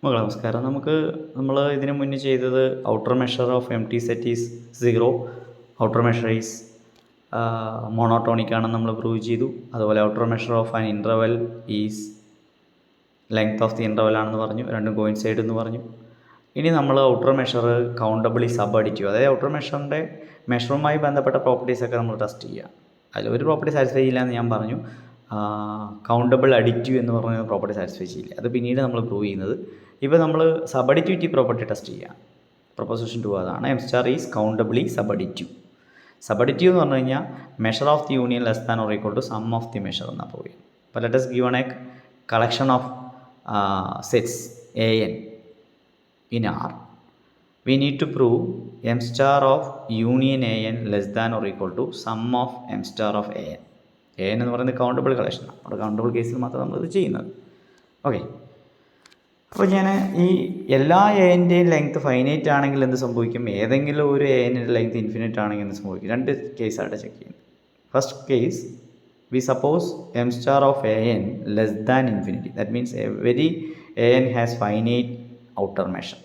നമസ്കാരം. നമ്മൾ ഇതിനു മുന്നേ ചെയ്തത് outer measure of M T set is 0, outer measure is monotonic ആണെന്ന് നമ്മൾ പ്രൂവ് ചെയ്തു. അതുപോലെ outer measure of an interval is length of the interval ആണെന്ന് പറഞ്ഞു. രണ്ടും കോയിൻസൈഡ് എന്ന് പറഞ്ഞു. ഇനി നമ്മൾ outer measure countably sub additive, അതായത് ഔട്ടർ മെഷറിൻ്റെ മെഷറുമായി ബന്ധപ്പെട്ട പ്രോപ്പർട്ടീസൊക്കെ നമ്മൾ ടെസ്റ്റ് ചെയ്യുക. അതിലൊരു പ്രോപ്പർട്ടി സാറ്റിസ്ഫൈ ചെയ്യില്ല എന്ന് ഞാൻ പറഞ്ഞു. കൗണ്ടബിൾ അഡിറ്റീവ് എന്ന് പറഞ്ഞ പ്രോപ്പർട്ടി സാറ്റിസ്ഫൈ ചെയ്യില്ല. അത് പിന്നീട് നമ്മൾ പ്രൂവ് ചെയ്യുന്നത്. ഇപ്പോൾ നമ്മൾ സബ് അഡിറ്റിവിറ്റി പ്രോപ്പർട്ടി ടെസ്റ്റ് ചെയ്യുക. പ്രൊപ്പോസിഷൻ 2 അതാണ്. M star is countably sub additive. Sub additive എന്ന് പറഞ്ഞു കഴിഞ്ഞാൽ measure of the union less than or equal to sum of the measure എന്നാണ് പ്രൂവ് ചെയ്യുന്നത്. അപ്പോൾ let us given a collection of sets an in R. We need to prove m star of union an less than or equal to sum of m star of an. an എന്ന് പറയുന്നത് countable കളക്ഷനാണ്. അവിടെ countable കേസിൽ മാത്രം നമ്മളിത് ചെയ്യുന്നത്. Okay, അപ്പോൾ ഞാൻ ഈ എല്ലാ എൻ്റെയും ലെങ്ത് ഫൈനൈറ്റ് ആണെങ്കിൽ എന്ത് സംഭവിക്കും? ഏതെങ്കിലും ഒരു എൻ്റെ ലെങ്ത് ഇൻഫിനിറ്റ് ആണെങ്കിൽ എന്ത് സംഭവിക്കും? രണ്ട് കേസായിട്ട് ചെക്ക് ചെയ്യുന്നത്. First case, we suppose m star of an less than infinity. That means every an has finite outer measure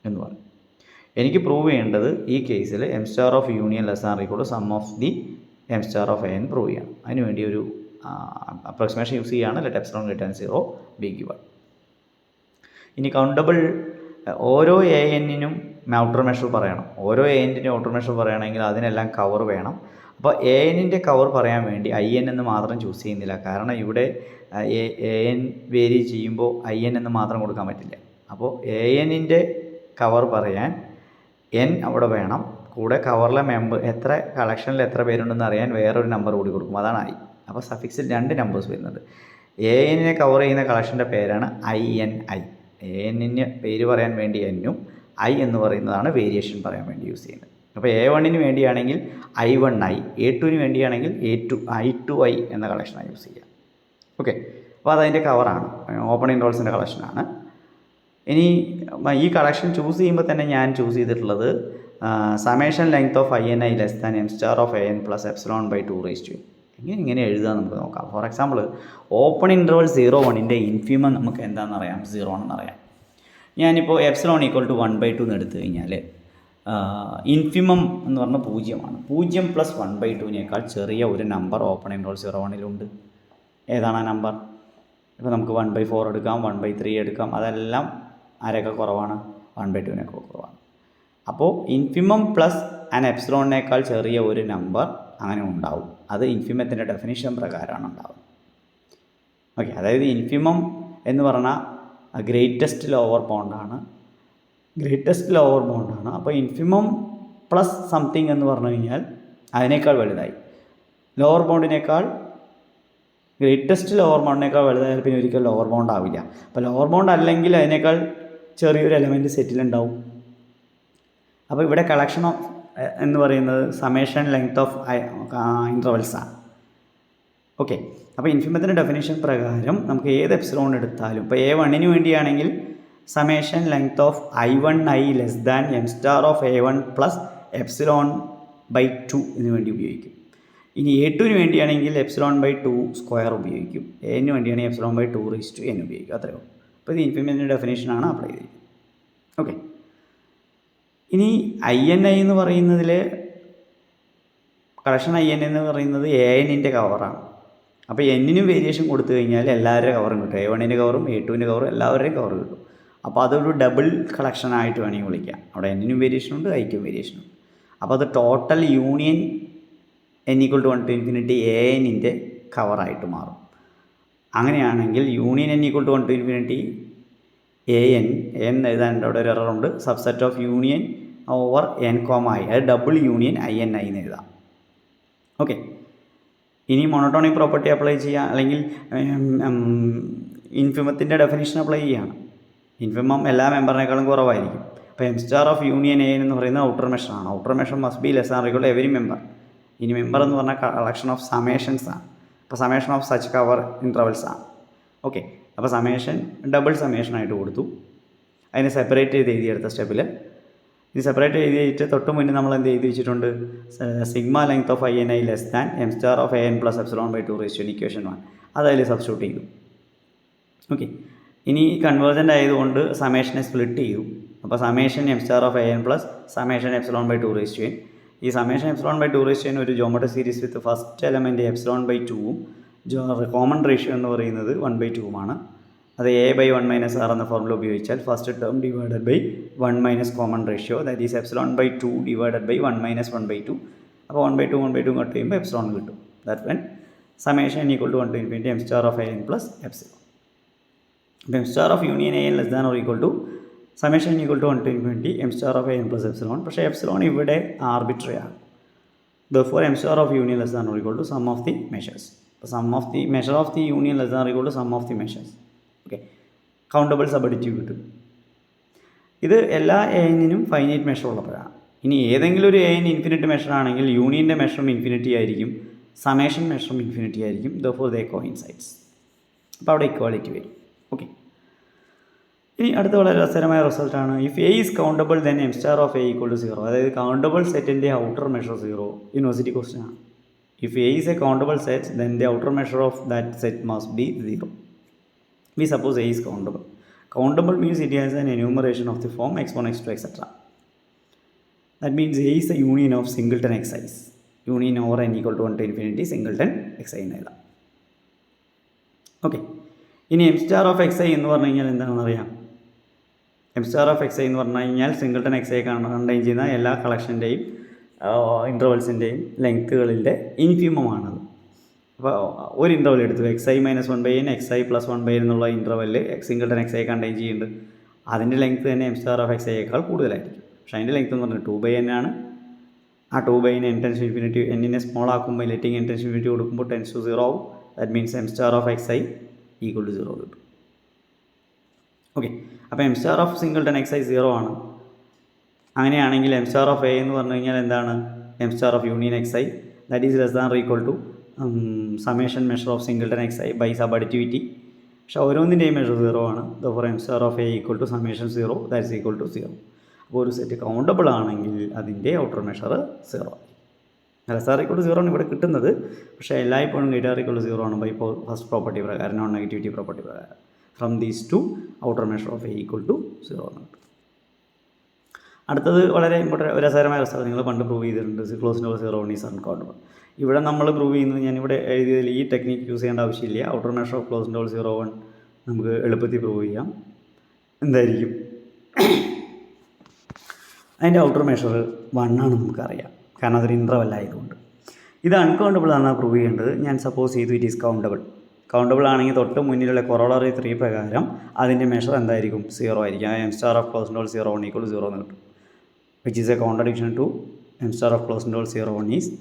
എന്ന് പറയും. എനിക്ക് പ്രൂവ് ചെയ്യേണ്ടത് ഈ കേസിൽ M star of union less or equal to sum of the M star of N prove ചെയ്യണം. അതിനുവേണ്ടി ഒരു approximation use ചെയ്യുകയാണ്. Let epsilon greater 0 be given. ഇനി കൗണ്ടബിൾ ഓരോ എ എന്നിനും ഔട്ടർ മെഷർ പറയണം. ഓരോ എ എന്നിൻ്റെ ഔട്ടർ മെഷർ പറയണമെങ്കിൽ അതിനെല്ലാം കവർ വേണം. അപ്പോൾ എ എന്നിൻ്റെ കവർ പറയാൻ വേണ്ടി ഐ എൻ എന്ന് മാത്രം ചൂസ് ചെയ്യുന്നില്ല. കാരണം ഇവിടെ എ എൻ വേരി ചെയ്യുമ്പോൾ ഐ എൻ എന്ന് മാത്രം കൊടുക്കാൻ പറ്റില്ല. അപ്പോൾ എ എന്നിൻ്റെ കവർ പറയാൻ എൻ അവിടെ വേണം. കൂടെ കവറിലെ മെമ്പർ എത്ര കളക്ഷനിൽ എത്ര പേരുണ്ടെന്ന് അറിയാൻ വേറൊരു നമ്പർ കൂടി കൊടുക്കും. അതാണ് ഐ. അപ്പോൾ സഫിക്സിൽ 2 നമ്പേഴ്സ് വരുന്നുണ്ട്. എ എന്നിനെ കവർ ചെയ്യുന്ന കളക്ഷൻ്റെ പേരാണ് ഐ എൻ ഐ. എ എന്നിന് പേര് പറയാൻ വേണ്ടി എന്നും ഐ എന്ന് പറയുന്നതാണ് വേരിയേഷൻ പറയാൻ വേണ്ടി യൂസ് ചെയ്യുന്നത്. അപ്പോൾ A1 വേണ്ടിയാണെങ്കിൽ I1I, A2 വേണ്ടിയാണെങ്കിൽ I2I എന്ന കളക്ഷനാണ് യൂസ് ചെയ്യുക. ഓക്കെ, അപ്പോൾ അതതിൻ്റെ കവറാണ്, ഓപ്പൺ ഇൻട്രോൾസിൻ്റെ കളക്ഷനാണ്. ഇനി ഈ കളക്ഷൻ ചൂസ് ചെയ്യുമ്പോൾ തന്നെ ഞാൻ ചൂസ് ചെയ്തിട്ടുള്ളത് summation length of INI less than M star of AN plus epsilon by 2 raise to. ഇങ്ങനെ എഴുതാൻ നമുക്ക് നോക്കാം. ഫോർ എക്സാമ്പിൾ, ഓപ്പൺ ഇൻ്റർവൽ 0-1ൻ്റെ ഇൻഫിമം നമുക്ക് എന്താണെന്നറിയാം, 0 ആണെന്നറിയാം. ഞാനിപ്പോൾ എപ്സിലോൺ ഈക്വൽ ടു 1/2 എന്ന് എടുത്തു കഴിഞ്ഞാൽ ഇൻഫിമം എന്ന് പറഞ്ഞാൽ 0ആണ്. 0 + 1/2 ചെറിയ ഒരു നമ്പർ ഓപ്പൺ ഇൻ്റർവൽ 0-1 ഏതാണ് ആ നമ്പർ? ഇപ്പോൾ നമുക്ക് 1/4 എടുക്കാം, 1/3 എടുക്കാം. അതെല്ലാം ആരൊക്കെ കുറവാണ്? 1/2 കുറവാണ്. അപ്പോൾ ഇൻഫിമം പ്ലസ് ആൻ എപ്സിലോണിനേക്കാൾ ചെറിയ ഒരു നമ്പർ അങ്ങനെ ഉണ്ടാവും. അത് ഇൻഫിമത്തിൻ്റെ ഡെഫിനിഷൻ പ്രകാരമാണ് ഉണ്ടാവുന്നത്. ഓക്കെ, അതായത് ഇൻഫിമം എന്ന് പറഞ്ഞാൽ ഗ്രേറ്റസ്റ്റ് ലോവർ ബൗണ്ടാണ്. അപ്പോൾ ഇൻഫിമം പ്ലസ് സംതിങ് എന്ന് പറഞ്ഞു കഴിഞ്ഞാൽ അതിനേക്കാൾ വലുതായി. ലോവർ ബൗണ്ടിനേക്കാൾ ഗ്രേറ്റസ്റ്റ് ലോവർ ബൗണ്ടിനേക്കാൾ വലുതായാൽ പിന്നെ ഒരിക്കലും ലോവർ ബൗണ്ട് ആവില്ല. അപ്പോൾ ലോവർ ബൗണ്ട് അല്ലെങ്കിൽ അതിനേക്കാൾ ചെറിയൊരു എലമെൻറ്റ് സെറ്റിലുണ്ടാവും. അപ്പോൾ ഇവിടെ കളക്ഷൻ ഓഫ് എന്ന് പറയുന്നത് സമേഷൻ ലെങ്ത് ഓഫ് ഇൻ്റർവൽസാണ്. ഓക്കെ, അപ്പോൾ ഇൻഫിമത്തിൻ്റെ ഡെഫിനേഷൻ പ്രകാരം നമുക്ക് ഏത് എപ്സിലോൺ എടുത്താലും, ഇപ്പോൾ A1 വേണ്ടിയാണെങ്കിൽ summation length of I1I less than M star of A1 plus epsilon by 2 എന്ന് വേണ്ടി ഉപയോഗിക്കും. ഇനി A2 വേണ്ടിയാണെങ്കിൽ എപ്സിലോൺ ബൈ 2 സ്ക്വയർ ഉപയോഗിക്കും. A വേണ്ടിയാണെങ്കിൽ epsilon by 2 raise to n ഉപയോഗിക്കും. അത്രയേ ഉള്ളൂ. അപ്പോൾ ഇത് ഇൻഫിമത്തിൻ്റെ ഡെഫിനേഷനാണ് അപ്ലൈ ചെയ്തിരിക്കുന്നത്. ഓക്കെ, ഇനി INI എന്ന് പറയുന്നതിൽ കളക്ഷൻ IN എന്ന് പറയുന്നത് ANൻ്റെ കവറാണ്. അപ്പോൾ എന്നിനും വേരിയേഷൻ കൊടുത്തു കഴിഞ്ഞാൽ എല്ലാവരുടെയും കവറും കിട്ടും. A1 കവറും A2 കവറും എല്ലാവരുടെയും കവർ കിട്ടും. അപ്പോൾ അതൊരു ഡബിൾ കളക്ഷനായിട്ട് വേണമെങ്കിൽ വിളിക്കാം. അവിടെ എന്നിനും വേരിയേഷനുണ്ട്, ഐക്കും വേരിയേഷനുണ്ട്. അപ്പോൾ അത് total union n = 1 to infinity ANൻ്റെ കവറായിട്ട് മാറും. അങ്ങനെയാണെങ്കിൽ union n = 1 to infinity AN എഴുതാനുണ്ട്. അവിടെ ഒരു എററുണ്ട്. Subset of union over n, I, അത് ഡബിൾ യൂണിയൻ INI എന്ന് എഴുതാം. ഓക്കെ, ഇനി മോണോട്ടോണിക് പ്രോപ്പർട്ടി അപ്ലൈ ചെയ്യുക, അല്ലെങ്കിൽ ഇൻഫിമത്തിൻ്റെ ഡെഫിനേഷൻ അപ്ലൈ ചെയ്യുകയാണ്. ഇൻഫിമം എല്ലാ മെമ്പറിനേക്കാളും കുറവായിരിക്കും. അപ്പോൾ M star of union AN എന്ന് പറയുന്നത് ഔട്ടർ മെഷറാണ്. Outer measure must be less or equal to every member. ഇനി മെമ്പർ എന്ന് പറഞ്ഞാൽ കളക്ഷൻ ഓഫ് സമേഷൻസ് ആണ്. അപ്പോൾ summation of such cover intervals ആണ്. ഓക്കെ, അപ്പോൾ സമേഷൻ ഡബിൾ സമേഷനായിട്ട് കൊടുത്തു. അതിനെ സെപ്പറേറ്റ് ചെയ്ത് എഴുതിയെടുത്ത സ്റ്റെപ്പിൽ ഇത് സെപ്പറേറ്റ് എഴുതിയിട്ട് തൊട്ട് മുന്നേ നമ്മൾ എന്ത് എഴുതി വെച്ചിട്ടുണ്ട്? Sigma length of INI less than M star of AN plus epsilon by 2 raise to equation 1 അത് അതിൽ സബ്സ്റ്റിറ്റ്യൂട്ട് ചെയ്തു. ഓക്കെ, ഇനി കൺവേർജൻ്റ് ആയതുകൊണ്ട് സമേഷനെ സ്പ്ലിറ്റ് ചെയ്തു. അപ്പോൾ summation M star of an plus summation epsilon by 2n. ഈ സമേഷൻ എപ്സിലോൺ ബൈ 2n ഒരു geometric series with first element epsilon by 2ഉം കോമൺ റേഷ്യോ എന്ന് പറയുന്നത് 1/2മാണ്. അത് a/1 - r എന്ന ഫോർമുല ഉപയോഗിച്ചാൽ first term divided by 1 - common ratio, that is epsilon by 2 divided by 1 - 1/2. അപ്പോൾ 1/2 cut ചെയ്യുമ്പോൾ എപ്സിലോൺ കിട്ടും. That when summation equal to 1 to infinity M star of an plus epsilon. അപ്പോൾ M star of union an less than or equal to summation equal to 1 to infinity M star of an plus epsilon. പക്ഷേ epsilon ഇവിടെ arbitrary ആണ്. Therefore M star of union less than or equal to sum of the measures. അപ്പോൾ sum of the measure of the union less than or equal to sum of the measures. Okay, countable subadditive കിട്ടും. ഇത് എല്ലാ an-നും finite measure ഉള്ളപ്പോഴാണ്. ഇനി ഏതെങ്കിലും ഒരു an infinite measure ആണെങ്കിൽ യൂണിയൻ്റെ മെഷറും infinity ആയിരിക്കും, സമേഷൻ മെഷറും ഇൻഫിനിറ്റി ആയിരിക്കും. Therefore they coincides. അപ്പോൾ അവിടെ ഇക്വാളിറ്റി വരും. ഓക്കെ, ഇനി അടുത്ത വളരെ രസകരമായ റിസൾട്ടാണ് if A is countable then M star of A equal to 0. അതായത് കൗണ്ടബിൾ സെറ്റിൻ്റെ ഔട്ടർ മെഷർ 0. യൂണിവേഴ്സിറ്റി ക്വസ്റ്റ്യൻ ആണ്. If A is a countable set then the outer measure of that set must be 0. We suppose A is countable. Countable means it has an enumeration of the form x1, x2, etc. That means A is a union of singleton xi's. Union over n equal to 1 to infinity singleton xi എന്ന് എഴുതാം. Okay, ഇനി M star of xi എന്ന് പറഞ്ഞു കഴിഞ്ഞാൽ എന്താണെന്ന് അറിയാം. M star of xi എന്ന് പറഞ്ഞു കഴിഞ്ഞാൽ സിംഗിൾട്ടൺ xi കണ്ടെയ്ൻ ചെയ്യുന്ന എല്ലാ കളക്ഷൻ്റെയും ഇൻ്റർവൽസിൻ്റെയും ലെങ്ത്തുകളിൻ്റെ ഇൻഫിമമാണത്. അപ്പോൾ ഒരു ഇൻ്റർവൽ എടുത്തു xi - 1/n xi + 1/n എന്നുള്ള ഇൻ്റർവെല്ലിൽ സിംഗിൾട്ടൺ xi കണ്ടെയ്ൻ ചെയ്യുന്നുണ്ട്. അതിൻ്റെ ലെങ്ത്ത് തന്നെ എം സ്റ്റാർ ഓഫ് xi കൂടുതലായിരിക്കും. പക്ഷേ അതിൻ്റെ ലെങ്ത്ത് എന്ന് പറഞ്ഞാൽ 2/n ആണ്. ആ 2/n n tends to infinity എന്നിനെ സ്മോൾ ആക്കുമ്പോൾ letting n tends to infinity കൊടുക്കുമ്പോൾ ടെൻസ് ടു 0 ആവും. That means M star of xi equal to 0 കിട്ടും. ഓക്കെ, അപ്പോൾ M star of singleton xi 0 ആണ്. അങ്ങനെയാണെങ്കിൽ എം സ്റ്റാർ ഓഫ് a എന്ന് പറഞ്ഞു കഴിഞ്ഞാൽ എന്താണ്? M star of union xi that is less than or equal to summation measure of singleton xi by subadditivity. പക്ഷേ ഓരോന്നിൻ്റെയും മെഷർ 0 ആണ്. Therefore M star of a equal to summation 0 that is equal to 0. അപ്പോൾ ഒരു set countable ആണെങ്കിൽ അതിൻ്റെ outer measure 0. S R equal to 0 ആണ് ഇവിടെ കിട്ടുന്നത്. പക്ഷേ എല്ലായ്പ്പോഴും ഗൈറ്റാർ ഈക്വൽ ടു 0 ആണ് ബൈ ഫസ്റ്റ് പ്രോപ്പർട്ടി പ്രകാരം, നോൺ നെഗറ്റിവിറ്റി പ്രോപ്പർട്ടി പ്രകാരം. From these two outer measure of a equal to 0 എന്ന് കിട്ടും. അടുത്തത് വളരെ ഇമ്പോർട്ടൻ്റ് രസകരമായ അവസ്ഥ നിങ്ങൾ പണ്ട് പ്രൂവ് ചെയ്തിട്ടുണ്ട്. Close nor 0 is uncountable. ഇവിടെ നമ്മൾ പ്രൂവ് ചെയ്യുന്നത് ഞാനിവിടെ എഴുതിയതിൽ ഈ ടെക്നിക്ക് യൂസ് ചെയ്യേണ്ട ആവശ്യമില്ല. Outer measure of close nor 0 നമുക്ക് എളുപ്പത്തിൽ പ്രൂവ് ചെയ്യാം. എന്തായിരിക്കും അതിൻ്റെ ഔട്ടർ മെഷർ 1 ആണ് നമുക്കറിയാം, കാരണം അതൊരു ഇൻ്റർവെൽ ആയതുകൊണ്ട്. ഇത് അൺകൗണ്ടബിൾ ആണ് പ്രൂവ് ചെയ്യേണ്ടത്. ഞാൻ സപ്പോസ് ചെയ്തു ഇറ്റ് ഈസ് കൗണ്ടബിൾ. കൗണ്ടബിൾ ആണെങ്കിൽ തൊട്ട് മുന്നിലുള്ള കൊറോളറി 3 പ്രകാരം അതിൻ്റെ മെഷർ എന്തായിരിക്കും? 0 ആയിരിക്കും. M star of close nor 0 equal to 0 എന്ന് കിട്ടും. Which is a contradiction to M star of close nor 0 is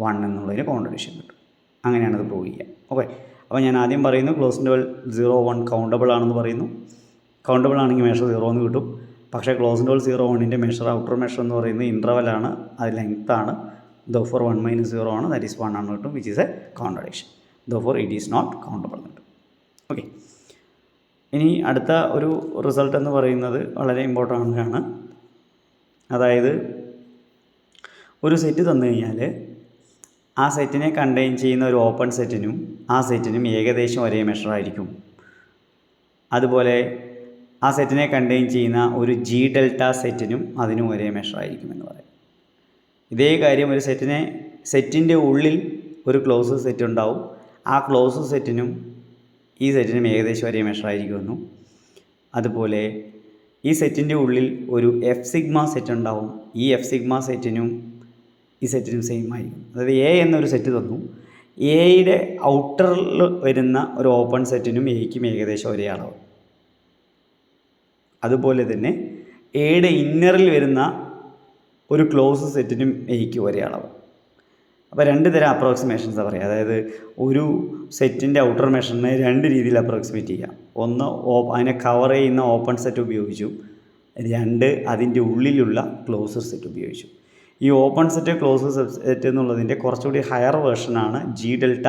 1 എന്നുള്ളതിന് കോൺട്രഡിക്ഷൻ കിട്ടും. അങ്ങനെയാണത് പ്രൂവ് ചെയ്യുക. ഓക്കെ, അപ്പോൾ ഞാൻ ആദ്യം പറയുന്നു ക്ലോസ് നോർ 0 കൗണ്ടബിൾ ആണെന്ന് പറയുന്നു. കൗണ്ടബിൾ ആണെങ്കിൽ മെഷർ 0 എന്ന് കിട്ടും. പക്ഷേ close nor 0 measure outer measure എന്ന് പറയുന്നത് ഇൻ്റർവെലാണ്, അത് ലെങ്ത്താണ്. Therefore 1 - 0 ആണ്, ദാറ്റ് ഈസ് 1 ആണ് കിട്ടും. Which is a contradiction. Therefore it is not countable കിട്ടും. ഓക്കെ, ഇനി അടുത്ത ഒരു റിസൾട്ട് എന്ന് പറയുന്നത് വളരെ ഇമ്പോർട്ടൻ്റ് ആണ്. അതായത് ഒരു സെറ്റ് തന്നു കഴിഞ്ഞാൽ ആ സെറ്റിനെ കണ്ടെയ്ൻ ചെയ്യുന്ന ഒരു ഓപ്പൺ സെറ്റിനും ആ സെറ്റിനും ഏകദേശം ഒരേ മെഷർ ആയിരിക്കും. അതുപോലെ ആ സെറ്റിനെ കണ്ടെയ്ൻ ചെയ്യുന്ന ഒരു ജി ഡെൽറ്റ സെറ്റിനും അതിനും ഒരേ മെഷർ ആയിരിക്കും എന്ന് പറയും. ഇതേ കാര്യം ഒരു സെറ്റിൻ്റെ ഉള്ളിൽ ഒരു ക്ലോസ് സെറ്റ് ഉണ്ടാവും. ആ ക്ലോസ് സെറ്റിനും ഈ സെറ്റിനും ഏകദേശം ഒരേ മെഷർ ആയിരിക്കുമെന്നും, അതുപോലെ ഈ സെറ്റിൻ്റെ ഉള്ളിൽ ഒരു എഫ് സിഗ്മ സെറ്റ് ഉണ്ടാവും. ഈ എഫ് സിഗ്മ സെറ്റിനും ഈ സെറ്റിനും സെയിം ആയിരിക്കും. അതായത് എ എന്നൊരു സെറ്റ് തന്നു, എയുടെ ഔട്ടറിൽ വരുന്ന ഒരു ഓപ്പൺ സെറ്റിനും എയ്ക്കും ഏകദേശം ഒരേ അളവ്. അതുപോലെ തന്നെ എയുടെ ഇന്നറിൽ വരുന്ന ഒരു ക്ലോസ് സെറ്റിനും എയ്ക്ക് ഒരേ അളവ്. അപ്പോൾ 2 തരം അപ്രോക്സിമേഷൻസ് പറയാം. അതായത് ഒരു സെറ്റിൻ്റെ ഔട്ടർ മെഷറിനെ 2 രീതിയിൽ അപ്രോക്സിമേറ്റ് ചെയ്യാം. ഒന്ന് അതിനെ കവർ ചെയ്യുന്ന ഓപ്പൺ സെറ്റ് ഉപയോഗിച്ചു, 2 അതിൻ്റെ ഉള്ളിലുള്ള ക്ലോസ് സെറ്റ് ഉപയോഗിച്ചു. ഈ ഓപ്പൺ സെറ്റ് ക്ലോസ് സെറ്റ് എന്നുള്ളതിൻ്റെ കുറച്ചുകൂടി ഹയർ വേർഷനാണ് ജി ഡെൽറ്റ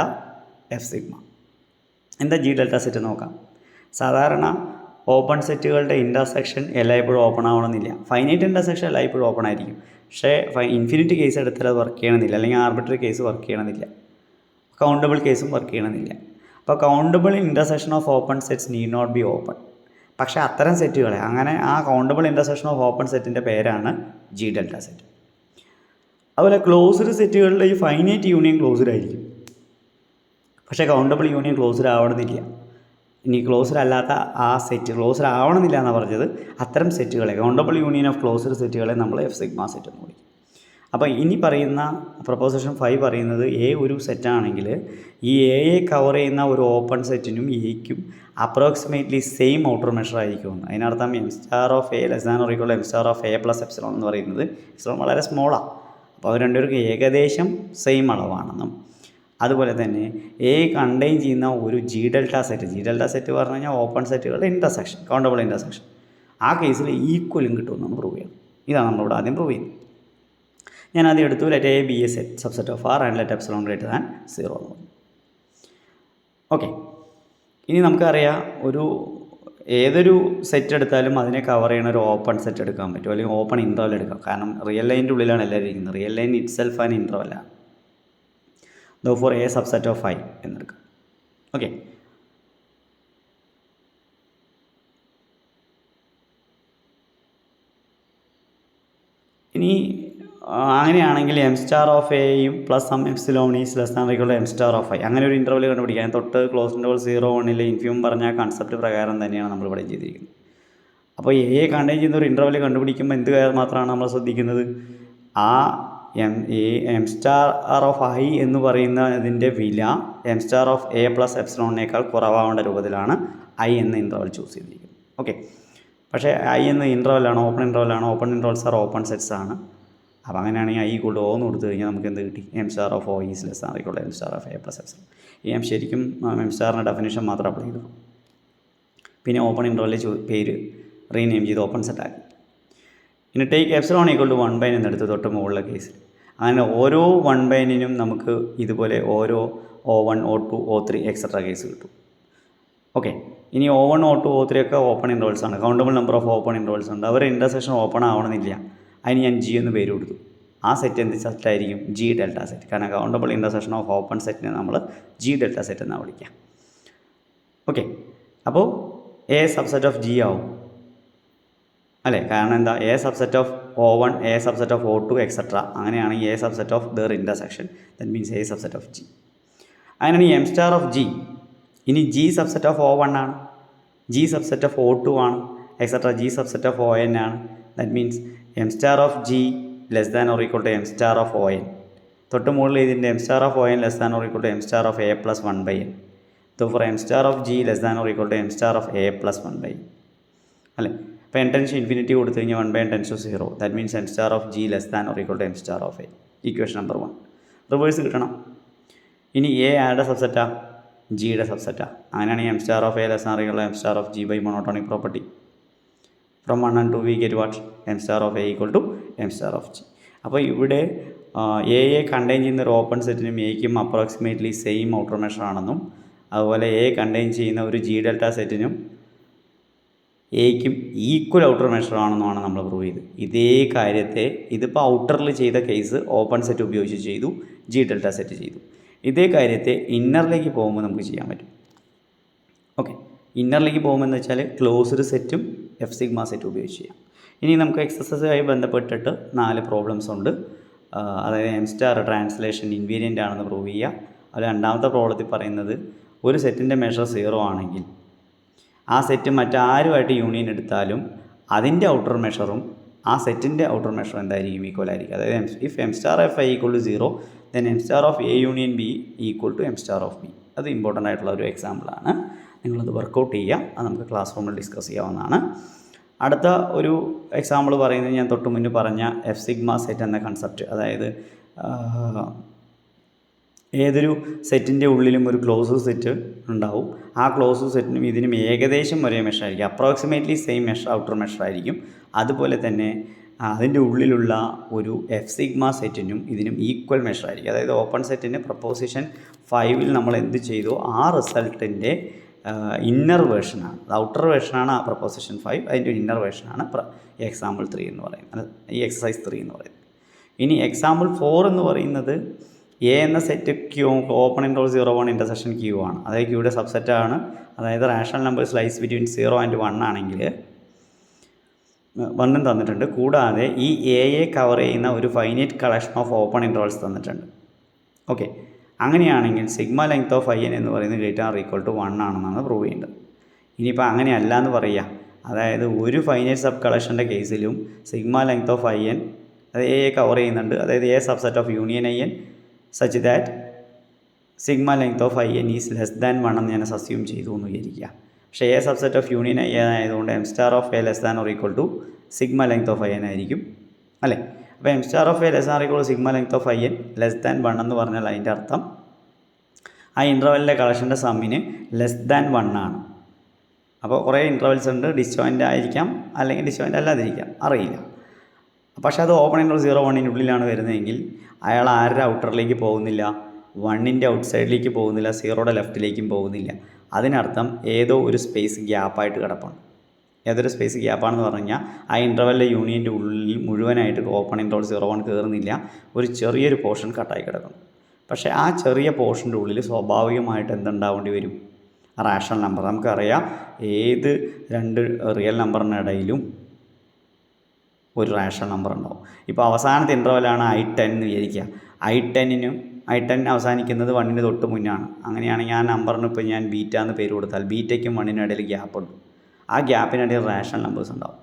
എഫ് സിഗ്മ. എന്താ ജി ഡെൽറ്റ സെറ്റ് നോക്കാം. സാധാരണ ഓപ്പൺ സെറ്റുകളുടെ ഇൻ്റർസെക്ഷൻ എല്ലായ്പ്പോഴും ഓപ്പൺ ആവണമെന്നില്ല. ഫൈനൈറ്റ് ഇൻ്റർസെക്ഷൻ എല്ലായ്പ്പോഴും ഓപ്പൺ ആയിരിക്കും. പക്ഷേ ഇൻഫിനിറ്റ് കേസ് എടുത്താൽ അത് വർക്ക് ചെയ്യണമെന്നില്ല, അല്ലെങ്കിൽ ആർബിട്രറി കേസ് വർക്ക് ചെയ്യണമെന്നില്ല, കൗണ്ടബിൾ കേസും വർക്ക് ചെയ്യണമെന്നില്ല. അപ്പോൾ countable intersection of open sets need not be open. പക്ഷേ അത്തരം സെറ്റുകളെ അങ്ങനെ ആ കൗണ്ടബിൾ ഇൻ്റർസെക്ഷൻ ഓഫ് ഓപ്പൺ സെറ്റിൻ്റെ പേരാണ് ജി ഡെൽറ്റ സെറ്റ്. അതുപോലെ ക്ലോസ്ഡ് സെറ്റുകളിൽ ഈ ഫൈനൈറ്റ് യൂണിയൻ ക്ലോസ്ഡ് ആയിരിക്കും, പക്ഷേ കൗണ്ടബിൾ യൂണിയൻ ക്ലോസ്ഡ് ആവണമെന്നില്ല. ഇനി ക്ലോസ്ഡ് അല്ലാത്ത ആ സെറ്റ് ക്ലോസ്ഡ് ആവണമെന്നില്ല എന്നാണ് പറഞ്ഞത്. അത്തരം സെറ്റുകളെ കൗണ്ടബിൾ യൂണിയൻ ഓഫ് ക്ലോസ്ഡ് സെറ്റുകളെ നമ്മൾ എഫ് സിഗ്മ സെറ്റ് എന്ന് വിളിക്കും. അപ്പോൾ ഇനി പറയുന്ന പ്രൊപ്പോസിഷൻ 5 പറയുന്നത് എ ഒരു സെറ്റാണെങ്കിൽ ഈ എയെ കവർ ചെയ്യുന്ന ഒരു ഓപ്പൺ സെറ്റിനും എയ്ക്കും അപ്രോക്സിമേറ്റ്ലി സെയിം ഔട്ടർ മെഷർ ആയിരിക്കുമെന്ന്. അതിനർത്ഥം M star of A less than or equal M star of A plus epsilon എന്ന് പറയുന്നത് എപ്സിലോൺ വളരെ സ്മോളാണ്. അപ്പോൾ അവർ രണ്ടുപേർക്ക് ഏകദേശം സെയിം അളവാണെന്നും അതുപോലെ തന്നെ എ കണ്ടെയ്ൻ ചെയ്യുന്ന ഒരു ജി ഡെൽറ്റ സെറ്റ് പറഞ്ഞു കഴിഞ്ഞാൽ ഓപ്പൺ സെറ്റുകളുടെ ഇൻ്റർസെക്ഷൻ, കൗണ്ടബിൾ ഇൻ്റർസെക്ഷൻ, ആ കേസിൽ ഈക്വലും കിട്ടുമെന്ന് പ്രൂവ് ചെയ്യണം. ഇതാണ് നമ്മളിവിടെ ആദ്യം പ്രൂവ് ചെയ്യുന്നത്. ഞാൻ ആദ്യം എടുത്തു let A be a set subset of R and let epsilon greater than 0 എന്ന് പറഞ്ഞു. ഓക്കെ, ഇനി നമുക്കറിയാം ഏതൊരു സെറ്റ് എടുത്താലും അതിനെ കവർ ചെയ്യുന്ന ഒരു ഓപ്പൺ സെറ്റ് എടുക്കാൻ പറ്റും, അല്ലെങ്കിൽ ഓപ്പൺ ഇൻ്റർവൽ എടുക്കാം. കാരണം റിയൽ ലൈനിൻ്റെ ഉള്ളിലാണ് എല്ലാവരും ഇരിക്കുന്നത്. Real line itself and ഇൻ്റർവലാണ്. For a subset of I എന്നെടുക്കാം. ഓക്കെ, ഇനി അങ്ങനെയാണെങ്കിൽ എം സ്റ്റാർ ഓഫ് എയും plus some epsilon is less than equal to M star of I, അങ്ങനെ ഒരു ഇൻ്റർവൽ കണ്ടുപിടിക്കാൻ തൊട്ട് ക്ലോസ് ഇൻ്റർവൽ 0-1 ഇൻഫ്യൂം പറഞ്ഞ കൺസെപ്റ്റ് പ്രകാരം തന്നെയാണ് നമ്മൾ ഇവിടെ ചെയ്തിരിക്കുന്നത്. അപ്പോൾ എ കണ്ടെയ്ൻ ചെയ്യുന്ന ഒരു ഇൻ്റർവൽ കണ്ടുപിടിക്കുമ്പോൾ എന്ത് മാത്രമാണ് നമ്മൾ ശ്രദ്ധിക്കുന്നത്? ആ എം സ്റ്റാർ ഓഫ് ഐ എന്ന് പറയുന്നതിൻ്റെ വില M star of A plus എപ്സിലോണിനേക്കാൾ കുറവാവേണ്ട രൂപത്തിലാണ് ഐ എന്ന ഇൻ്റർവൽ ചൂസ് ചെയ്തിരിക്കുന്നത്. ഓക്കെ, പക്ഷേ ഐ എന്ന ഇൻ്റർവലാണ്, ഓപ്പൺ ഇൻ്റർവലാണ്. Open intervals are open sets ആണ്. അപ്പോൾ അങ്ങനെയാണെങ്കിൽ ഐ കൂടെ ഓന്ന് കൊടുത്തു കഴിഞ്ഞാൽ നമുക്ക് എന്ത് കിട്ടി? M star of O is less than equal to M star of A plus epsilon. ഈ എം ശരിക്കും എം സ്റ്റാറിൻ്റെ ഡെഫിനിഷൻ മാത്രം അപ്ലൈ ചെയ്തു. പിന്നെ ഓപ്പൺ ഇൻ്റർവലിലെ പേര് റീനെയിം ചെയ്ത് ഓപ്പൺ സെറ്റാക്കി. ഇനി take epsilon equal to 1/n എന്നെടുത്ത് തൊട്ട് മുകളിലെ കേസിൽ. അങ്ങനെ ഓരോ 1/nനും നമുക്ക് ഇതുപോലെ ഓരോ O1, O2, O3 etcetera case കിട്ടും. ഓക്കെ, ഇനി O1, O2, O3 ഒക്കെ ഓപ്പൺ ഇൻ്റർവൽസ് ആണ്. Countable number of open intervals ഉണ്ട്. അവർ ഇൻ്റർസെക്ഷൻ ഓപ്പൺ ആവണമെന്നില്ല. അതിന് ഞാൻ ജി എന്ന് പേര് കൊടുത്തു. ആ സെറ്റ് എന്ത് സെറ്റായിരിക്കും? G delta set. കാരണം കൗണ്ടബിൾ ഇൻ്റർസെക്ഷൻ ഓഫ് ഓപ്പൺ സെറ്റിനെ നമ്മൾ ജി ഡെൽറ്റ സെറ്റ് എന്നാണ് വിളിക്കാം. ഓക്കെ, അപ്പോൾ എ സബ്സെറ്റ് ഓഫ് ജി ആവും അല്ലേ? കാരണം എന്താ? A subset of O1, A subset of O2 etcetera. അങ്ങനെയാണെങ്കിൽ A subset of their intersection, that means A subset of G. അങ്ങനെയാണ് എം സ്റ്റാർ ഓഫ് ജി. ഇനി ജി സബ്സെറ്റ് ഓഫ് O1 ആണ്, G subset of O2 ആണ്, etcetera G subset of ON ആണ്. That means M star of G less than or equal to M star of ON. തൊട്ട് മുകളിൽ ഇതിൻ്റെ M star of ON less than or equal to M star of A plus 1/n. For M star of G less than or equal to M star of A plus 1/n അല്ലേ? അപ്പോൾ n tends infinity കൊടുത്തു കഴിഞ്ഞാൽ 1/n tends to 0. That means M star of G less than or equal to M star of A. Equation number 1 reverse കിട്ടണം. ഇനി A ആരുടെ സബ്സെറ്റാ? ജിയുടെ സബ്സെറ്റാ. അങ്ങനെയാണെങ്കിൽ M star of A less than or equal to M star of G by monotonic property. From 1 and 2 we get what? M star of A equal to M star of G. അപ്പോൾ ഇവിടെ എയെ contain ചെയ്യുന്ന ഒരു open സെറ്റിനും എയ്ക്കും approximately same outer measure ആണെന്നും അതുപോലെ A contain ചെയ്യുന്ന ഒരു ജി ഡെൽറ്റ സെറ്റിനും എയ്ക്കും ഈക്വൽ ഔട്ടർ മെഷർ ആണെന്നുമാണ് നമ്മൾ പ്രൂവ് ചെയ്ത്. ഇതേ കാര്യത്തെ ഇതിപ്പോൾ ഔട്ടറിൽ ചെയ്ത കേസ് ഓപ്പൺ സെറ്റ് ഉപയോഗിച്ച് ചെയ്തു, ജി ഡെൽറ്റ സെറ്റ് ചെയ്തു. ഇതേ കാര്യത്തെ ഇന്നറിലേക്ക് പോകുമ്പോൾ നമുക്ക് ചെയ്യാൻ പറ്റും. ഓക്കെ, ഇന്നറിലേക്ക് പോകുമ്പോൾ എന്ന് വെച്ചാൽ ക്ലോസ്ഡ് സെറ്റും എഫ് സിഗ്മ സെറ്റും ഉപയോഗിച്ച് ചെയ്യാം. ഇനി നമുക്ക് എക്സസൈസുമായി ബന്ധപ്പെട്ടിട്ട് 4 പ്രോബ്ലംസ് ഉണ്ട്. അതായത് എം സ്റ്റാർ ട്രാൻസ്ലേഷൻ ഇൻവേരിയൻ്റ് ആണെന്ന് പ്രൂവ് ചെയ്യുക. അത് രണ്ടാമത്തെ പ്രോബ്ലത്തിൽ പറയുന്നത് ഒരു സെറ്റിൻ്റെ മെഷർ 0 ആണെങ്കിൽ ആ സെറ്റ് മറ്റാരുമായിട്ട് യൂണിയൻ എടുത്താലും അതിൻ്റെ ഔട്ടർ മെഷറും ആ സെറ്റിൻ്റെ ഔട്ടർ മെഷർ എന്തായിരിക്കും? ഈക്വൽ ആയിരിക്കും. അതായത് if M star F I equal to 0 then M star of A union B equal to M star of B. അത് ഇമ്പോർട്ടൻ്റ് ആയിട്ടുള്ള ഒരു എക്സാമ്പിളാണ്. നിങ്ങളത് വർക്കൗട്ട് ചെയ്യുക. അത് നമുക്ക് ക്ലാസ് റൂമിൽ ഡിസ്കസ് ചെയ്യാവുന്നതാണ്. അടുത്ത ഒരു എക്സാമ്പിൾ പറയുന്നത് ഞാൻ തൊട്ട് മുന്നേ പറഞ്ഞ എഫ് സിഗ്മ സെറ്റ് എന്ന കൺസെപ്റ്റ്. അതായത് ഏതൊരു സെറ്റിൻ്റെ ഉള്ളിലും ഒരു ക്ലോസ് സെറ്റ് ഉണ്ടാവും. ആ ക്ലോസ് സെറ്റിനും ഇതിനും ഏകദേശം ഒരേ മെഷർ ആയിരിക്കും, approximately same measure outer measure ആയിരിക്കും. അതുപോലെ തന്നെ അതിൻ്റെ ഉള്ളിലുള്ള ഒരു എഫ് സിഗ്മ സെറ്റിനും ഇതിനും ഈക്വൽ മെഷർ ആയിരിക്കും. അതായത് ഓപ്പൺ സെറ്റിൻ്റെ പ്രപ്പോസിഷൻ 5 നമ്മൾ എന്ത് ചെയ്തോ ആ റിസൾട്ടിൻ്റെ ഇന്നർ വേർഷനാണ്, ഔട്ടർ വേർഷനാണ് ആ പ്രപ്പോസിഷൻ 5, അതിൻ്റെ ഇന്നർ വേർഷനാണ് എക്സാമ്പിൾ 3 എന്ന് പറയുന്നത്, ഈ എക്സസൈസ് 3 എന്ന് പറയുന്നത്. ഇനി എക്സാമ്പിൾ 4 എന്ന് പറയുന്നത് എ എന്ന set Q open interval 0 1 intersection Q ആണ്, അതായത് ക്യൂയുടെ സബ്സെറ്റാണ്. അതായത് rational numbers lies between 0 and 1 ആണെങ്കിൽ 1 തന്നിട്ടുണ്ട്. കൂടാതെ ഈ എയെ കവർ ചെയ്യുന്ന ഒരു ഫൈനൈറ്റ് കളക്ഷൻ ഓഫ് ഓപ്പൺ ഇൻട്രോൾസ് തന്നിട്ടുണ്ട്. ഓക്കെ, അങ്ങനെയാണെങ്കിൽ സിഗ്മ ലെങ്ത് ഓഫ് IN എന്ന് പറയുന്നത് ഗ്രേറ്റർ ആർ ഈക്വൽ ടു 1 ആണെന്നാണ് പ്രൂവ് ചെയ്യേണ്ടത്. ഇനിയിപ്പോൾ അങ്ങനെയല്ല എന്ന് പറയുക, അതായത് ഒരു ഫൈനൈറ്റ് സബ് കളക്ഷൻ്റെ കേസിലും സിഗ്മ ലെങ്ത് ഓഫ് IN അത് എയെ കവർ ചെയ്യുന്നുണ്ട്, അതായത് A subset of union IN such that sigma length of IN is less than 1 എന്ന് ഞാൻ അസ്യൂം ചെയ്തു എന്ന് വിചാരിക്കുക. പക്ഷേ A subset of union IN ആയതുകൊണ്ട് M star of A less than or equal to sigma length of IN ആയിരിക്കും അല്ലേ. അപ്പോൾ M star of A less than equal sigma length of IN less than 1 എന്ന് പറഞ്ഞാൽ അതിൻ്റെ അർത്ഥം ആ ഇൻ്റർവെല്ലിലെ കളക്ഷൻ്റെ സമ്മിന് less than 1 ആണ്. അപ്പോൾ കുറേ ഇൻ്റർവെൽസ് ഉണ്ട്, ഡിസ്ജോയിൻ്റ് ആയിരിക്കാം അല്ലെങ്കിൽ ഡിസ്ജോയിൻ്റ് അല്ലാതിരിക്കാം, അറിയില്ല. പക്ഷേ അത് ഓപ്പൺ ഇൻ്റർവൽ 0 1 ഉള്ളിലാണ് വരുന്നതെങ്കിൽ അയാൾ ആരുടെ ഔട്ടറിലേക്ക് പോകുന്നില്ല, 1ൻ്റെ ഔട്ട് സൈഡിലേക്ക് പോകുന്നില്ല, 0യുടെ ലെഫ്റ്റിലേക്കും പോകുന്നില്ല. അതിനർത്ഥം ഏതോ ഒരു സ്പേസ് ഗ്യാപ്പായിട്ട് കിടപ്പാണ്. ഏതൊരു സ്പേസ് ഗ്യാപ്പാണെന്ന് പറഞ്ഞു കഴിഞ്ഞാൽ ആ ഇൻ്റർവെല്ലിലെ യൂണിയൻ്റെ ഉള്ളിൽ മുഴുവനായിട്ട് ഓപ്പൺ ഇൻ്റർവൽ 0 1 കയറുന്നില്ല, ഒരു ചെറിയൊരു പോർഷൻ കട്ടായി കിടക്കുന്നു. പക്ഷേ ആ ചെറിയ പോർഷൻ്റെ ഉള്ളിൽ സ്വാഭാവികമായിട്ട് എന്തുണ്ടാവേണ്ടി വരും, റാഷണൽ നമ്പർ. നമുക്കറിയാം ഏത് രണ്ട് റിയൽ നമ്പറിനിടയിലും ഒരു റാഷണൽ നമ്പർ ഉണ്ടാവും. ഇപ്പോൾ അവസാനത്തെ ഇൻ്റർവെല്ലാണ് I10 എന്ന് വിചാരിക്കുക. I10 അവസാനിക്കുന്നത് 1ന് തൊട്ട് മുന്നാണ്. അങ്ങനെയാണെങ്കിൽ ആ നമ്പറിന് ഇപ്പോൾ ഞാൻ ബീറ്റ എന്ന് പേര് കൊടുത്താൽ ബീറ്റയ്ക്കും 1നും ഇടയിൽ ഗ്യാപ്പുണ്ട്. ആ ഗ്യാപ്പിനിടയിൽ റാഷണൽ നമ്പേഴ്സ് ഉണ്ടാവും.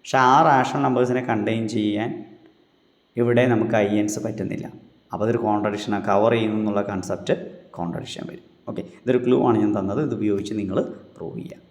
പക്ഷേ ആ റാഷണൽ നമ്പേഴ്സിനെ കണ്ടെയ്ൻ ചെയ്യാൻ ഇവിടെ നമുക്ക് INs പറ്റുന്നില്ല. അപ്പോൾ അതൊരു കോൺട്രഡിക്ഷനാണ്. കവർ ചെയ്യുന്നു എന്നുള്ള കൺസെപ്റ്റ് കോൺട്രഡിക്ഷൻ വരും. ഓക്കെ, ഇതൊരു ക്ലൂ ആണ് ഞാൻ തന്നത്. ഇത് ഉപയോഗിച്ച് നിങ്ങൾ പ്രൂവ് ചെയ്യുക.